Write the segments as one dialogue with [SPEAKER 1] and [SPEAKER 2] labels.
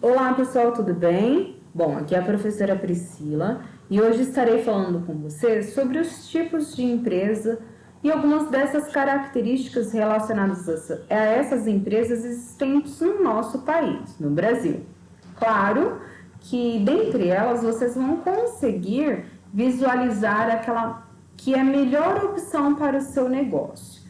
[SPEAKER 1] Olá pessoal, tudo bem? Bom, aqui é a professora Priscila e hoje estarei falando com vocês sobre os tipos de empresa e algumas dessas características relacionadas a essas empresas existentes no nosso país, no Brasil. Claro que dentre elas vocês vão conseguir visualizar aquela que é a melhor opção para o seu negócio.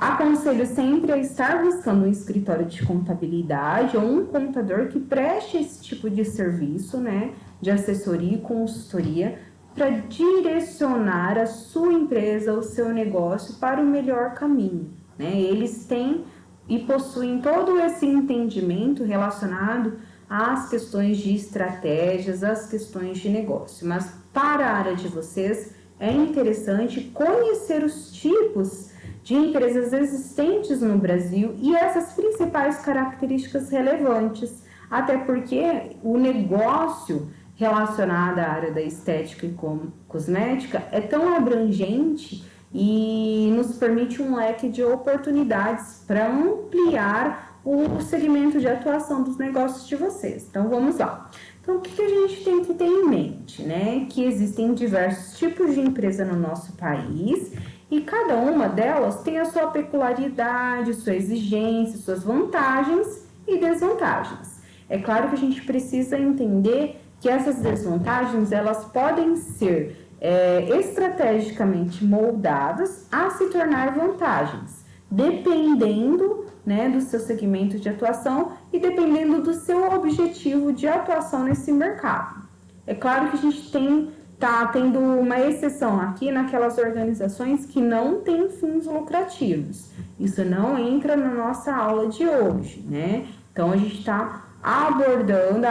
[SPEAKER 1] Aconselho sempre a estar buscando um escritório de contabilidade ou um contador que preste esse tipo de serviço, né, de assessoria e consultoria, para direcionar a sua empresa, o seu negócio para o melhor caminho, né? Eles têm e possuem todo esse entendimento relacionado às questões de estratégias, às questões de negócio. Mas para a área de vocês, é interessante conhecer os tipos de empresas existentes no Brasil e essas principais características relevantes, até porque o negócio relacionado à área da estética e cosmética é tão abrangente e nos permite um leque de oportunidades para ampliar o segmento de atuação dos negócios de vocês. Então vamos lá. Então o que a gente tem que ter em mente, né? Que existem diversos tipos de empresa no nosso país e cada uma delas tem a sua peculiaridade, sua exigência, suas vantagens e desvantagens. É claro que a gente precisa entender que essas desvantagens elas podem ser estrategicamente moldadas a se tornar vantagens, dependendo, né, do seu segmento de atuação e dependendo do seu objetivo de atuação nesse mercado. É claro que a gente tá tendo uma exceção aqui naquelas organizações que não têm fins lucrativos. Isso não entra na nossa aula de hoje, né? Então, a gente está abordando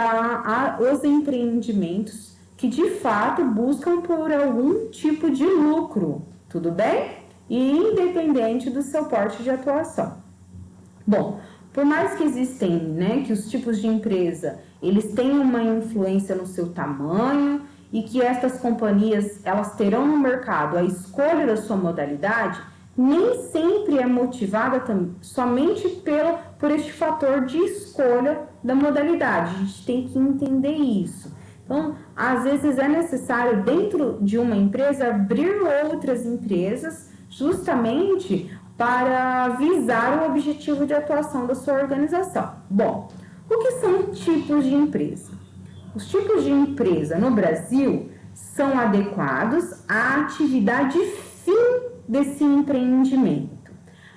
[SPEAKER 1] os empreendimentos que, de fato, buscam por algum tipo de lucro, tudo bem? E independente do seu porte de atuação. Bom, por mais que existem, né, que os tipos de empresa, eles têm uma influência no seu tamanho, e que estas companhias elas terão no mercado a escolha da sua modalidade, nem sempre é motivada somente por este fator de escolha da modalidade. A gente tem que entender isso. Então, às vezes é necessário, dentro de uma empresa, abrir outras empresas justamente para visar o objetivo de atuação da sua organização. Bom, o que são tipos de empresa? Os tipos de empresa no Brasil são adequados à atividade fim desse empreendimento,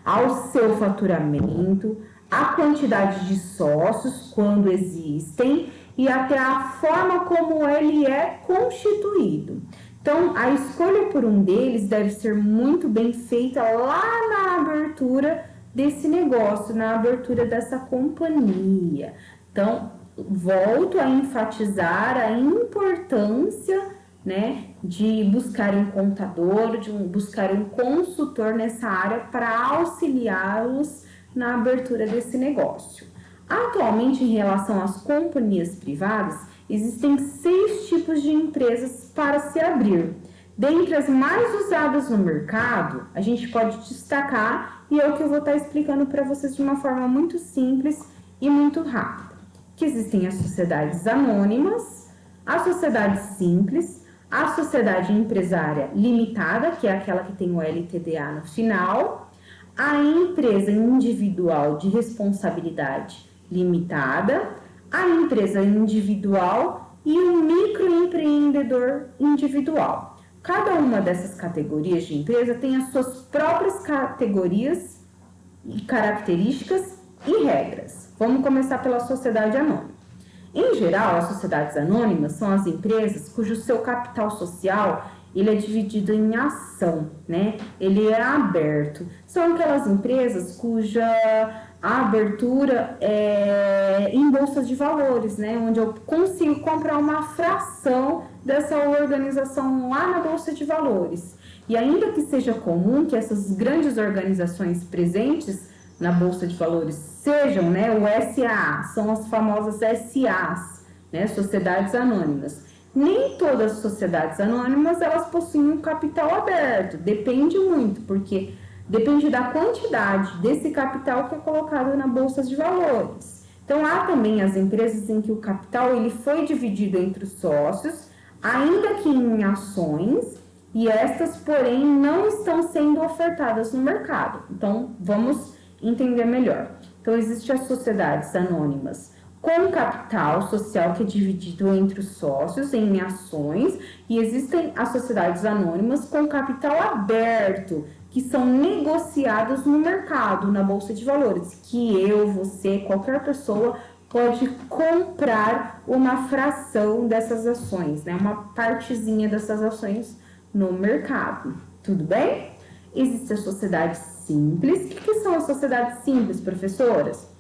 [SPEAKER 1] ao seu faturamento, à quantidade de sócios, quando existem, e até a forma como ele é constituído. Então, a escolha por um deles deve ser muito bem feita lá na abertura desse negócio, na abertura dessa companhia. Então, volto a enfatizar a importância, né, de buscar um contador, de buscar um consultor nessa área para auxiliá-los na abertura desse negócio. Atualmente, em relação às companhias privadas, existem 6 tipos de empresas para se abrir. Dentre as mais usadas no mercado, a gente pode destacar, e é o que eu vou estar explicando para vocês de uma forma muito simples e muito rápida. Que existem as sociedades anônimas, a sociedade simples, a sociedade empresária limitada, que é aquela que tem o LTDA no final, a empresa individual de responsabilidade limitada, a empresa individual e o microempreendedor individual. Cada uma dessas categorias de empresa tem as suas próprias categorias e características e regras. Vamos começar pela sociedade anônima. Em geral, as sociedades anônimas são as empresas cujo seu capital social ele é dividido em ação, né? Ele é aberto. São aquelas empresas cuja abertura é em bolsas de valores, né? Onde eu consigo comprar uma fração dessa organização lá na bolsa de valores. E ainda que seja comum que essas grandes organizações presentes na bolsa de valores sejam, né, o SA, são as famosas SAs, né, sociedades anônimas. Nem todas as sociedades anônimas elas possuem um capital aberto, depende muito, porque depende da quantidade desse capital que é colocado na bolsa de valores. Então, há também as empresas em que o capital ele foi dividido entre os sócios, ainda que em ações, e estas, porém, não estão sendo ofertadas no mercado. Então, vamos entender melhor. Então, existem as sociedades anônimas com capital social que é dividido entre os sócios em ações, e existem as sociedades anônimas com capital aberto, que são negociados no mercado, na bolsa de valores, que eu, você, qualquer pessoa pode comprar uma fração dessas ações, né? Uma partezinha dessas ações no mercado. Tudo bem? Existe a sociedade simples. O que são as sociedades simples, professoras?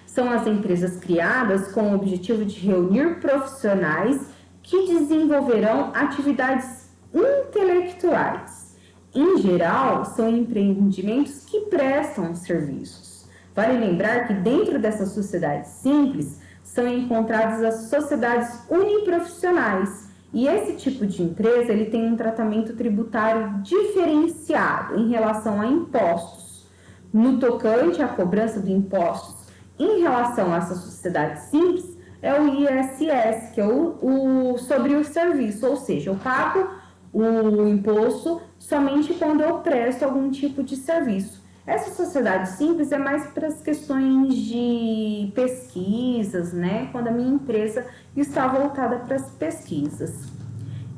[SPEAKER 1] São as empresas criadas com o objetivo de reunir profissionais que desenvolverão atividades intelectuais. Em geral, são empreendimentos que prestam serviços. Vale lembrar que dentro dessas sociedades simples são encontradas as sociedades uniprofissionais. E esse tipo de empresa ele tem um tratamento tributário diferenciado em relação a impostos. No tocante à cobrança de impostos em relação a essa sociedade simples, é o ISS, que é o sobre o serviço, ou seja, eu pago o imposto somente quando eu presto algum tipo de serviço. Essa sociedade simples é mais para as questões de pesquisas, né? Quando a minha empresa está voltada para as pesquisas.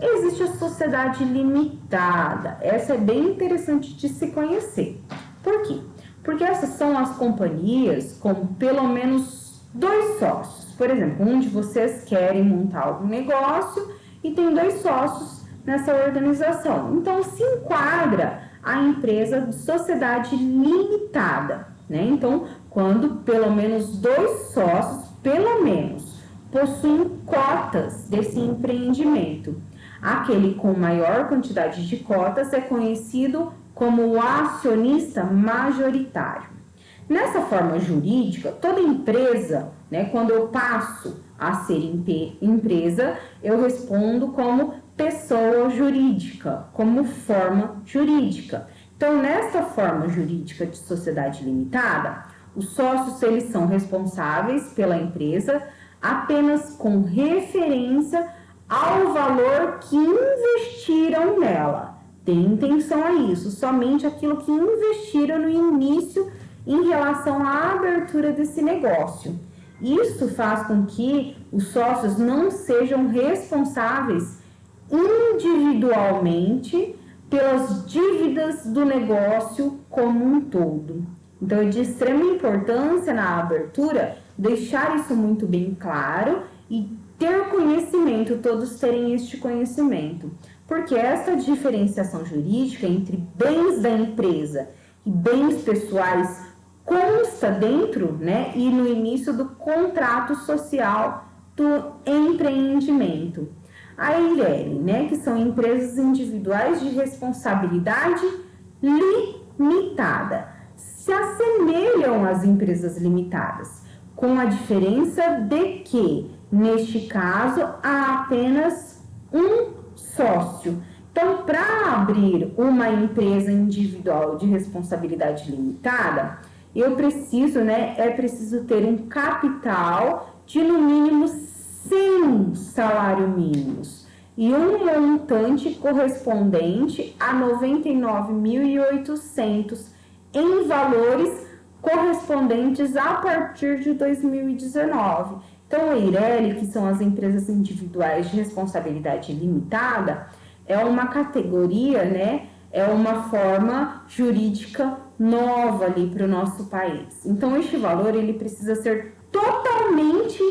[SPEAKER 1] Existe a sociedade limitada. Essa é bem interessante de se conhecer. Por quê? Porque essas são as companhias com pelo menos 2 sócios. Por exemplo, um de vocês querem montar algum negócio e tem 2 sócios nessa organização. Então, se enquadra a empresa de sociedade limitada, né? Então, quando pelo menos 2 sócios, pelo menos, possuem cotas desse empreendimento. Aquele com maior quantidade de cotas é conhecido como o acionista majoritário. Nessa forma jurídica, toda empresa, né, quando eu passo a ser empresa, eu respondo como pessoa jurídica, como forma jurídica. Então, nessa forma jurídica de sociedade limitada, os sócios eles são responsáveis pela empresa apenas com referência ao valor que investiram nela. Tem intenção a isso, somente aquilo que investiram no início em relação à abertura desse negócio. Isso faz com que os sócios não sejam responsáveis individualmente pelas dívidas do negócio como um todo. Então, é de extrema importância na abertura deixar isso muito bem claro e ter conhecimento, todos terem este conhecimento. Porque essa diferenciação jurídica entre bens da empresa e bens pessoais consta dentro, né, e no início do contrato social do empreendimento. A EIRELI, né, que são empresas individuais de responsabilidade limitada, se assemelham às empresas limitadas, com a diferença de que, neste caso, há apenas um sócio. Então, para abrir uma empresa individual de responsabilidade limitada, eu preciso, né, é preciso ter um capital de no mínimo 100 salários mínimos e um montante correspondente a 99.800 em valores correspondentes a partir de 2019. Então, a EIRELI, que são as empresas individuais de responsabilidade limitada, é uma categoria, né? É uma forma jurídica nova ali para o nosso país. Então, este valor ele precisa ser totalmente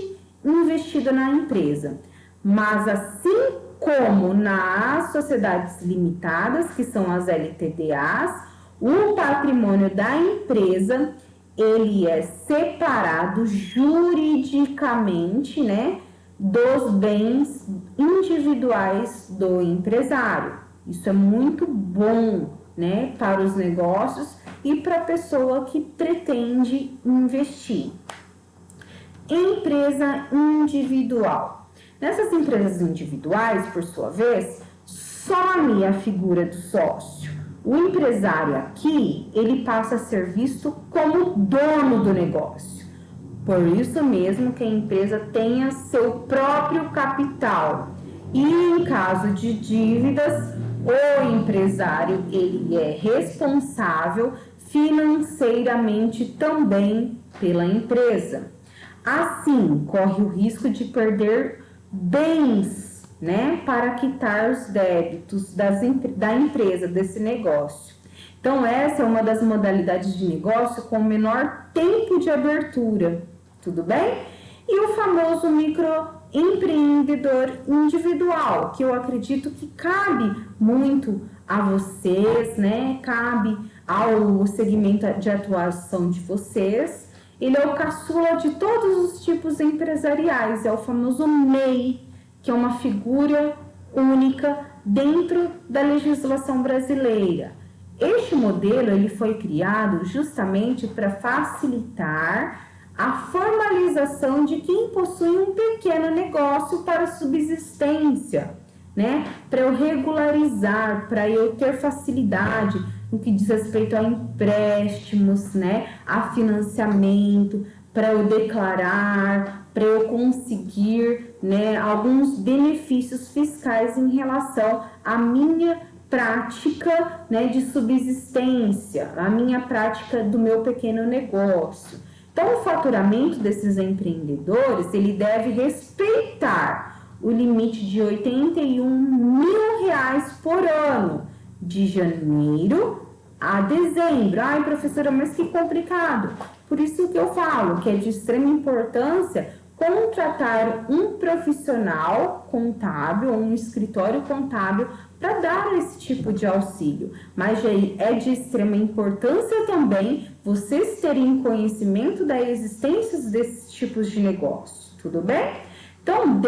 [SPEAKER 1] investido na empresa. Mas, assim como nas sociedades limitadas, que são as LTDAs, o patrimônio da empresa ele é separado juridicamente, né, dos bens individuais do empresário. Isso é muito bom, né, para os negócios e para a pessoa que pretende investir. Empresa individual. Nessas empresas individuais, por sua vez, some a figura do sócio. O empresário aqui, ele passa a ser visto como dono do negócio. Por isso mesmo que a empresa tenha seu próprio capital. E em caso de dívidas, o empresário ele é responsável financeiramente também pela empresa. Assim, corre o risco de perder bens, né, para quitar os débitos da empresa, desse negócio. Então, essa é uma das modalidades de negócio com menor tempo de abertura, tudo bem? E o famoso microempreendedor individual, que eu acredito que cabe muito a vocês, né? Cabe ao segmento de atuação de vocês. Ele é o caçula de todos os tipos empresariais, é o famoso MEI, que é uma figura única dentro da legislação brasileira. Este modelo ele foi criado justamente para facilitar a formalização de quem possui um pequeno negócio para subsistência, né? Para eu regularizar, para eu ter facilidade no que diz respeito a empréstimos, né? A financiamento, para eu declarar, para eu conseguir, né, alguns benefícios fiscais em relação à minha prática, né, de subsistência, a minha prática do meu pequeno negócio. Então, o faturamento desses empreendedores, ele deve respeitar o limite de R$81 mil por ano, de janeiro a dezembro. Ai, professora, mas que complicado. Por isso que eu falo que é de extrema importância contratar um profissional contábil, um escritório contábil, para dar esse tipo de auxílio. Mas é de extrema importância também vocês terem conhecimento da existência desses tipos de negócio, tudo bem? Então,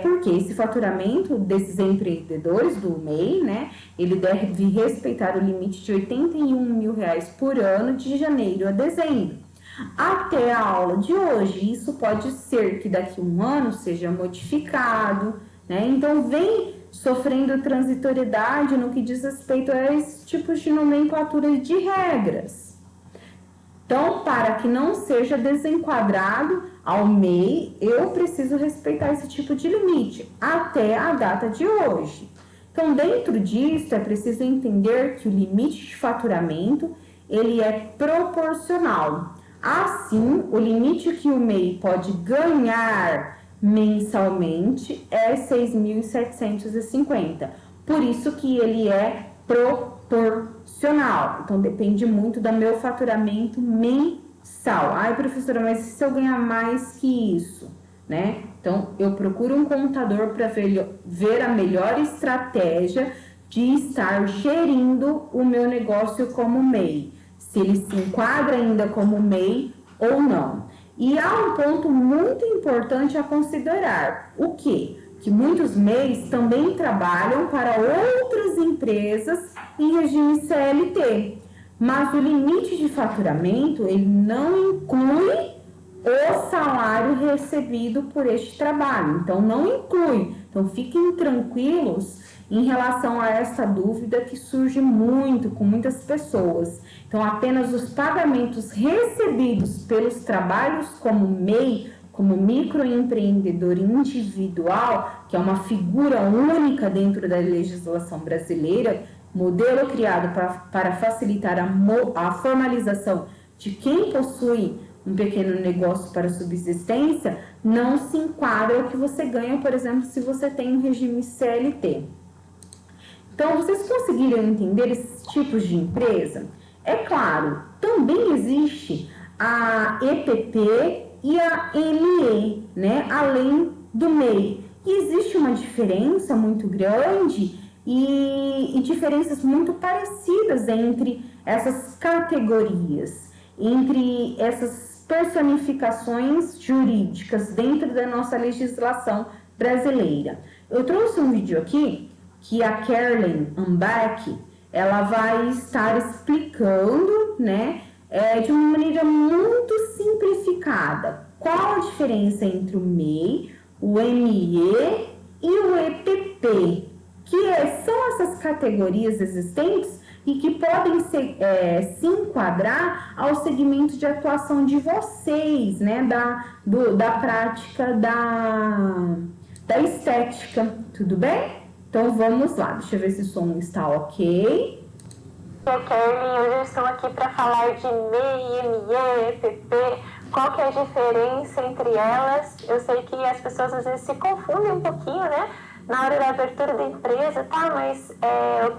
[SPEAKER 1] porque esse faturamento desses empreendedores do MEI, né, ele deve respeitar o limite de R$81 mil por ano, de janeiro a dezembro. Até a aula de hoje, isso pode ser que daqui a um ano seja modificado, né? Então, vem sofrendo transitoriedade no que diz respeito a esses tipos de nomenclatura de regras. Então, para que não seja desenquadrado ao MEI, eu preciso respeitar esse tipo de limite até a data de hoje. Então, dentro disso, é preciso entender que o limite de faturamento, ele é proporcional. Assim, o limite que o MEI pode ganhar mensalmente é 6.750. Por isso que ele é proporcional. Então, depende muito do meu faturamento mensal. Ai, professora, mas se eu ganhar mais que isso, né? Então, eu procuro um contador para ver a melhor estratégia de estar gerindo o meu negócio como MEI. Se ele se enquadra ainda como MEI ou não. E há um ponto muito importante a considerar. O quê? Que muitos MEIs também trabalham para outras empresas em regime CLT. Mas o limite de faturamento, ele não inclui o salário recebido por este trabalho. Então, não inclui. Então, fiquem tranquilos em relação a essa dúvida que surge muito com muitas pessoas. Então, apenas os pagamentos recebidos pelos trabalhos como MEI, como microempreendedor individual, que é uma figura única dentro da legislação brasileira, modelo criado para facilitar a formalização de quem possui um pequeno negócio para subsistência, não se enquadra o que você ganha, por exemplo, se você tem um regime CLT. Então, vocês conseguiram entender esses tipos de empresa? É claro, também existe a EPP e a ME, né? Além do MEI. E existe uma diferença muito grande e diferenças muito parecidas entre essas categorias, entre essas personificações jurídicas dentro da nossa legislação brasileira. Eu trouxe um vídeo aqui que a Carolyn Ambach, ela vai estar explicando, né, de uma maneira muito simplificada, qual a diferença entre o MEI, o ME e o EPP, que são essas categorias existentes e que podem se enquadrar ao segmento de atuação de vocês, né, da prática da estética, tudo bem? Então vamos lá, deixa eu ver se o som está ok.
[SPEAKER 2] Eu, Kelly, hoje eu estou aqui para falar de MEI, ME, EPP, qual que é a diferença entre elas. Eu sei que as pessoas às vezes se confundem um pouquinho, né? Na hora da abertura da empresa, tá? Mas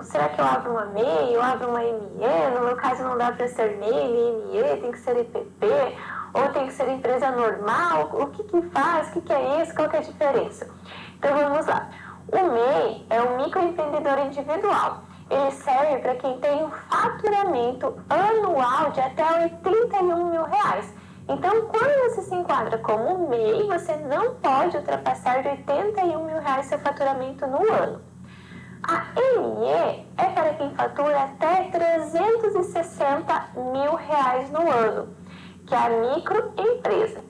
[SPEAKER 2] será que eu abro uma MEI, eu abro uma ME? No meu caso não dá para ser MEI, nem ME, tem que ser EPP, ou tem que ser empresa normal? O que que faz? O que é isso? Qual que é a diferença? Então vamos lá. O MEI é um microempreendedor individual. Ele serve para quem tem um faturamento anual de até R$31 mil. Então, quando você se enquadra como MEI, você não pode ultrapassar de R$81 mil seu faturamento no ano. A ME é para quem fatura até R$360 mil no ano, que é a microempresa.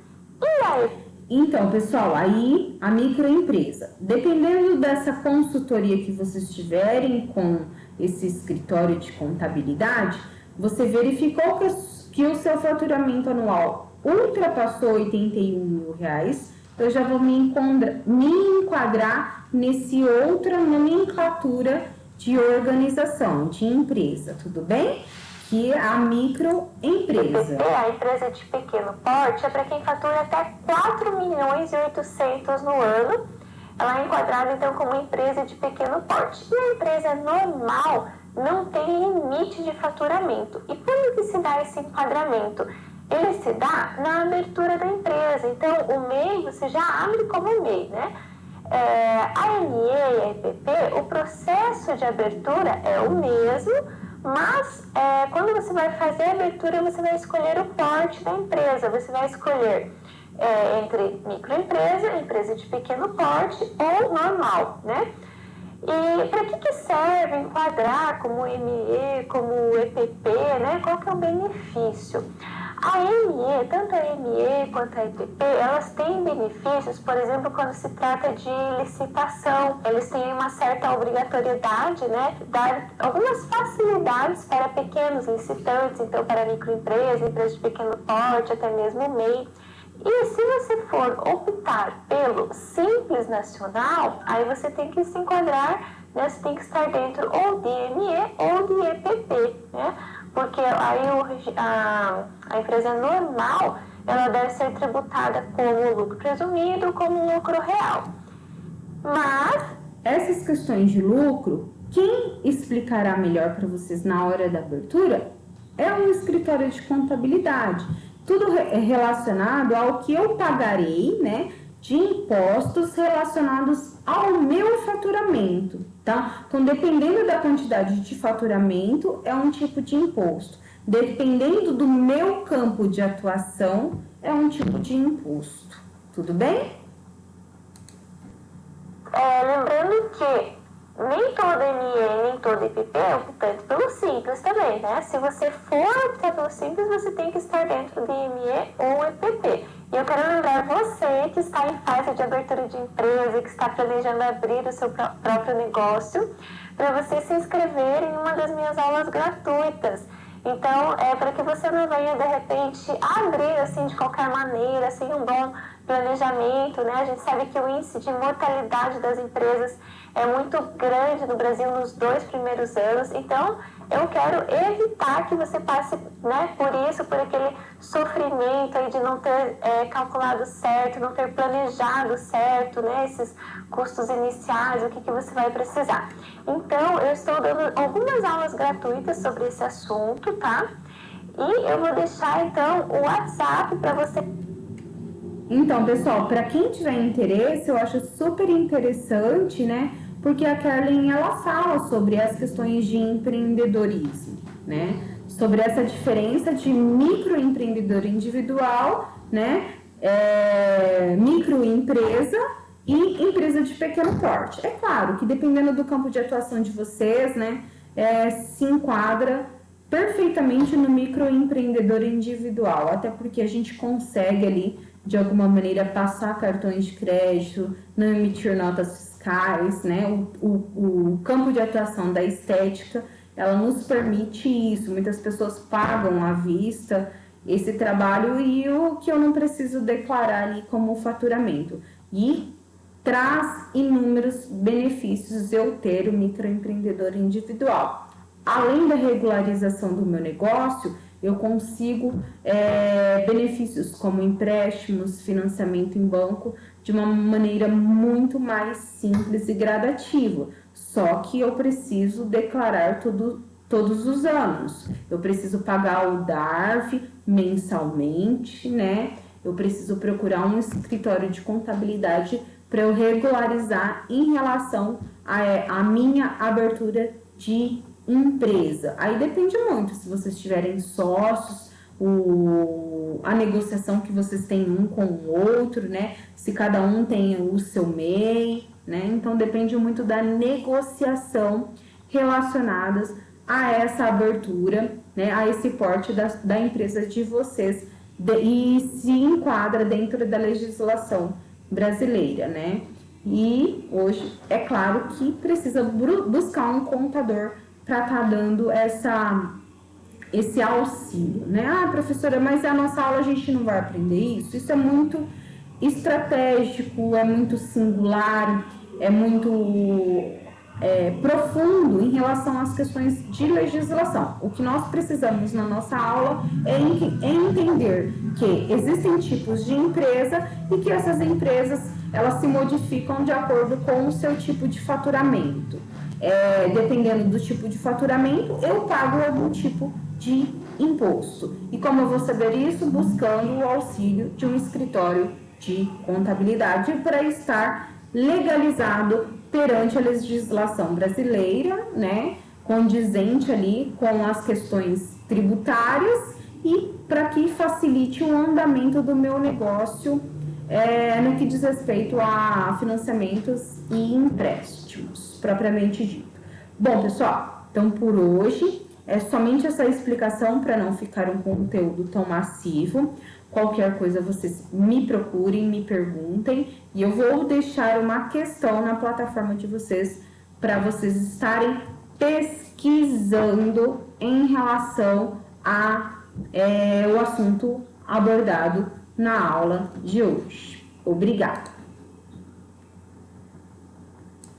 [SPEAKER 2] E a
[SPEAKER 1] Então, pessoal, aí a microempresa, dependendo dessa consultoria que vocês tiverem com esse escritório de contabilidade, você verificou que o seu faturamento anual ultrapassou R$81 mil, eu já vou me enquadrar nesse outra nomenclatura de organização, de empresa, tudo bem? Que é a microempresa.
[SPEAKER 2] A empresa de pequeno porte é para quem fatura até 4.800.000 no ano. Ela é enquadrada então como empresa de pequeno porte. E a empresa normal não tem limite de faturamento. E quando que se dá esse enquadramento? Ele se dá na abertura da empresa. Então o MEI você já abre como MEI, né? A ME e a EPP, o processo de abertura é o mesmo, mas quando você vai fazer a abertura, você vai escolher o porte da empresa. Você vai escolher entre microempresa, empresa de pequeno porte ou normal, né? E para que serve enquadrar como ME, como EPP, né? Qual que é o benefício? A ME, tanto a ME quanto a EPP, elas têm benefícios, por exemplo, quando se trata de licitação. Eles têm uma certa obrigatoriedade, né? Dar algumas facilidades para pequenos licitantes, então para microempresa, empresa de pequeno porte, até mesmo MEI. E se você for optar pelo Simples Nacional, aí você tem que se enquadrar, né? Você tem que estar dentro ou de ME ou de EPP, né? Porque aí a empresa normal, ela deve ser tributada como lucro presumido, como lucro real. Mas
[SPEAKER 1] essas questões de lucro, quem explicará melhor para vocês na hora da abertura é um escritório de contabilidade. Tudo relacionado ao que eu pagarei, né, de impostos relacionados ao meu faturamento, tá? Então, dependendo da quantidade de faturamento, é um tipo de imposto. Dependendo do meu campo de atuação, é um tipo de imposto. Tudo bem?
[SPEAKER 2] Lembrando que nem toda ME, nem toda EPP é optante pelo Simples também, né? Se você for optar pelo Simples, você tem que estar dentro de ME ou EPP. E eu quero lembrar você que está em fase de abertura de empresa, que está planejando abrir o seu próprio negócio, para você se inscrever em uma das minhas aulas gratuitas. Então, para que você não venha, de repente, abrir assim de qualquer maneira, sem um bom planejamento, né? A gente sabe que o índice de mortalidade das empresas é muito grande no Brasil nos 2 primeiros anos, então eu quero evitar que você passe, né, por isso, por aquele sofrimento aí de não ter calculado certo, não ter planejado certo, né, esses custos iniciais, o que você vai precisar. Então, eu estou dando algumas aulas gratuitas sobre esse assunto, tá? E eu vou deixar, então, o WhatsApp para você.
[SPEAKER 1] Então, pessoal, para quem tiver interesse, eu acho super interessante, né? Porque a Carlin, ela fala sobre as questões de empreendedorismo, né? Sobre essa diferença de microempreendedor individual, né? Microempresa e empresa de pequeno porte. É claro que dependendo do campo de atuação de vocês, né? Se enquadra perfeitamente no microempreendedor individual, até porque a gente consegue ali, de alguma maneira, passar cartões de crédito, não emitir notas fiscais, né? O campo de atuação da estética ela nos permite isso. Muitas pessoas pagam à vista esse trabalho e o que eu não preciso declarar ali como faturamento. E traz inúmeros benefícios eu ter o microempreendedor individual. Além da regularização do meu negócio, eu consigo benefícios como empréstimos, financiamento em banco, de uma maneira muito mais simples e gradativa. Só que eu preciso declarar todos os anos. Eu preciso pagar o DARF mensalmente, né? Eu preciso procurar um escritório de contabilidade para eu regularizar em relação à minha abertura de empresa. Aí depende muito, se vocês tiverem sócios, a negociação que vocês têm um com o outro, né? Se cada um tem o seu MEI, né? Então depende muito da negociação relacionadas a essa abertura, né? A esse porte da empresa de vocês e se enquadra dentro da legislação brasileira, né? E hoje é claro que precisa buscar um contador para estar dando esse auxílio, né? Ah, professora, mas a nossa aula a gente não vai aprender isso? Isso é muito estratégico, é muito singular, é muito profundo em relação às questões de legislação. O que nós precisamos na nossa aula é entender que existem tipos de empresa e que essas empresas elas se modificam de acordo com o seu tipo de faturamento. Dependendo do tipo de faturamento, eu pago algum tipo de imposto. E como eu vou saber isso? Buscando o auxílio de um escritório de contabilidade para estar legalizado perante a legislação brasileira, né? Condizente ali com as questões tributárias e para que facilite o andamento do meu negócio no que diz respeito a financiamentos e empréstimos, propriamente dito. Bom, pessoal, então por hoje é somente essa explicação para não ficar um conteúdo tão massivo. Qualquer coisa vocês me procurem, me perguntem e eu vou deixar uma questão na plataforma de vocês para vocês estarem pesquisando em relação ao assunto abordado na aula de hoje. Obrigada!